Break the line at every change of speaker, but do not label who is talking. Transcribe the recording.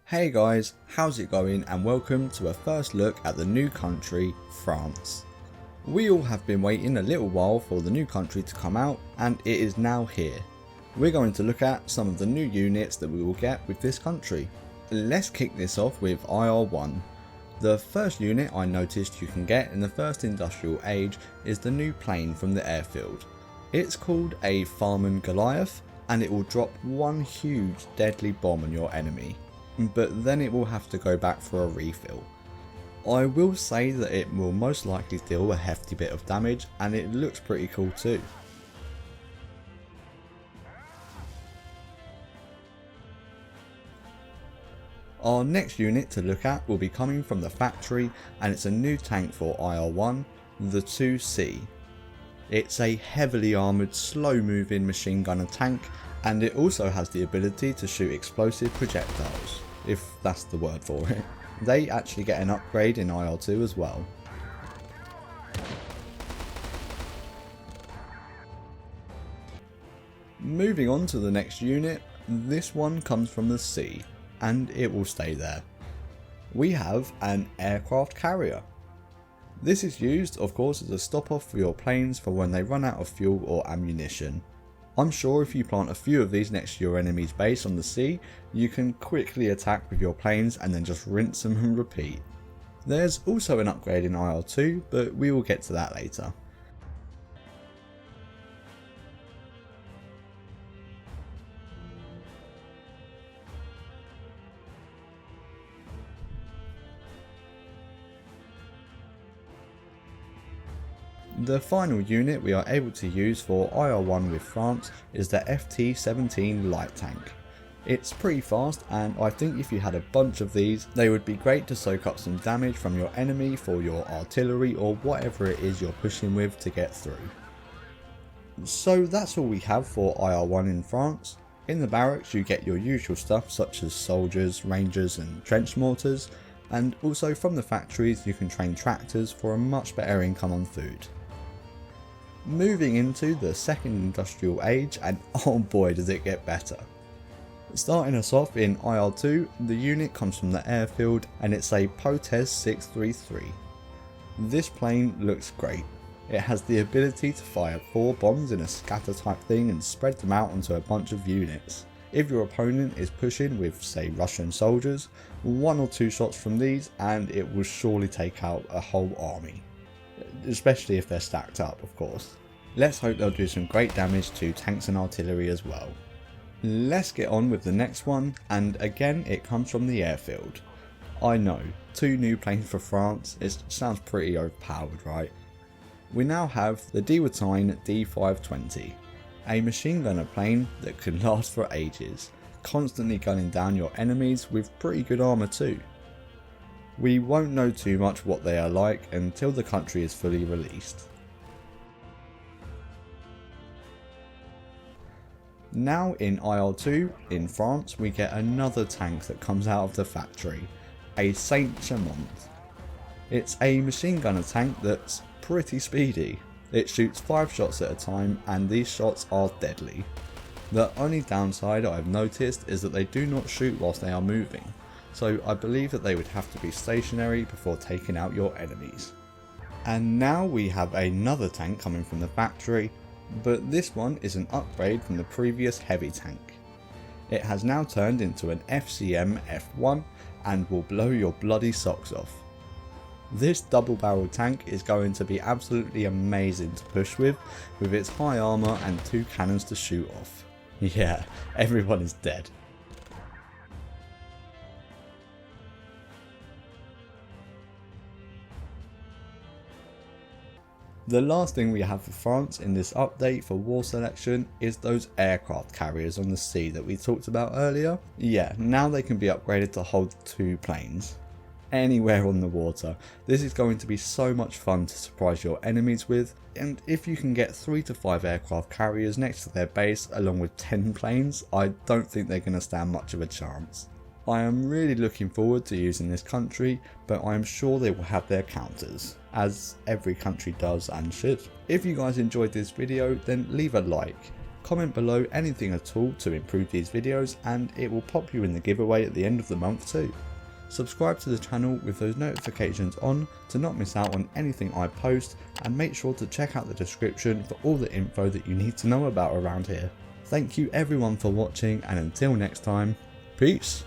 Hey guys, how's it going, and welcome to a first look at the new country, France. We all have been waiting a little while for the new country to come out, and it is now here. We're going to look at some of the new units that we will get with this country. Let's kick this off with IR1. The first unit I noticed you can get in the first industrial age is the new plane from the airfield. It's called a Farman Goliath, and it will drop one huge deadly bomb on your enemy, but then it will have to go back for a refill. I will say that it will most likely deal a hefty bit of damage, and it looks pretty cool too. Our next unit to look at will be coming from the factory, and it's a new tank for IR1, the 2C. It's a heavily armoured, slow moving machine gunner tank, and it also has the ability to shoot explosive projectiles, if that's the word for it. They actually get an upgrade in IR2 as well. Moving on to the next unit, this one comes from the sea, and it will stay there. We have an aircraft carrier. This is used, of course, as a stop off for your planes for when they run out of fuel or ammunition. I'm sure if you plant a few of these next to your enemy's base on the sea, you can quickly attack with your planes and then just rinse them and repeat. There's also an upgrade in IR2, but we will get to that later. The final unit we are able to use for IR1 with France is the FT-17 light tank. It's pretty fast, and I think if you had a bunch of these, they would be great to soak up some damage from your enemy for your artillery or whatever it is you're pushing with to get through. So that's all we have for IR1 in France. In the barracks you get your usual stuff such as soldiers, rangers and trench mortars, and also from the factories you can train tractors for a much better income on food. Moving into the second industrial age, and oh boy does it get better. Starting us off in IR2, the unit comes from the airfield and it's a Potez 633. This plane looks great. It has the ability to fire 4 bombs in a scatter type thing and spread them out onto a bunch of units. If your opponent is pushing with, say, Russian soldiers, 1 or 2 shots from these and it will surely take out a whole army. Especially if they're stacked up, of course. Let's hope they'll do some great damage to tanks and artillery as well. Let's get on with the next one, and again it comes from the airfield. I know, 2 new planes for France, it sounds pretty overpowered, right? We now have the Dewartine D520, a machine gunner plane that can last for ages, constantly gunning down your enemies with pretty good armour too. We won't know too much what they are like until the country is fully released. Now in IR2 in France we get another tank that comes out of the factory, a Saint-Chamond. It's a machine gunner tank that's pretty speedy. It shoots 5 shots at a time and these shots are deadly. The only downside I've noticed is that they do not shoot whilst they are moving, so I believe that they would have to be stationary before taking out your enemies. And now we have another tank coming from the factory, but this one is an upgrade from the previous heavy tank. It has now turned into an FCM F1 and will blow your bloody socks off. This double barrel tank is going to be absolutely amazing to push with its high armour and 2 cannons to shoot off. Yeah, everyone is dead. The last thing we have for France in this update for war selection is those aircraft carriers on the sea that we talked about earlier. Yeah, now they can be upgraded to hold 2 planes. Anywhere on the water. This is going to be so much fun to surprise your enemies with, and if you can get 3 to 5 aircraft carriers next to their base along with 10 planes, I don't think they're going to stand much of a chance. I am really looking forward to using this country, but I am sure they will have their counters, as every country does and should. If you guys enjoyed this video, then leave a like. Comment below anything at all to improve these videos and it will pop you in the giveaway at the end of the month too. Subscribe to the channel with those notifications on to not miss out on anything I post, and make sure to check out the description for all the info that you need to know about around here. Thank you everyone for watching, and until next time, peace!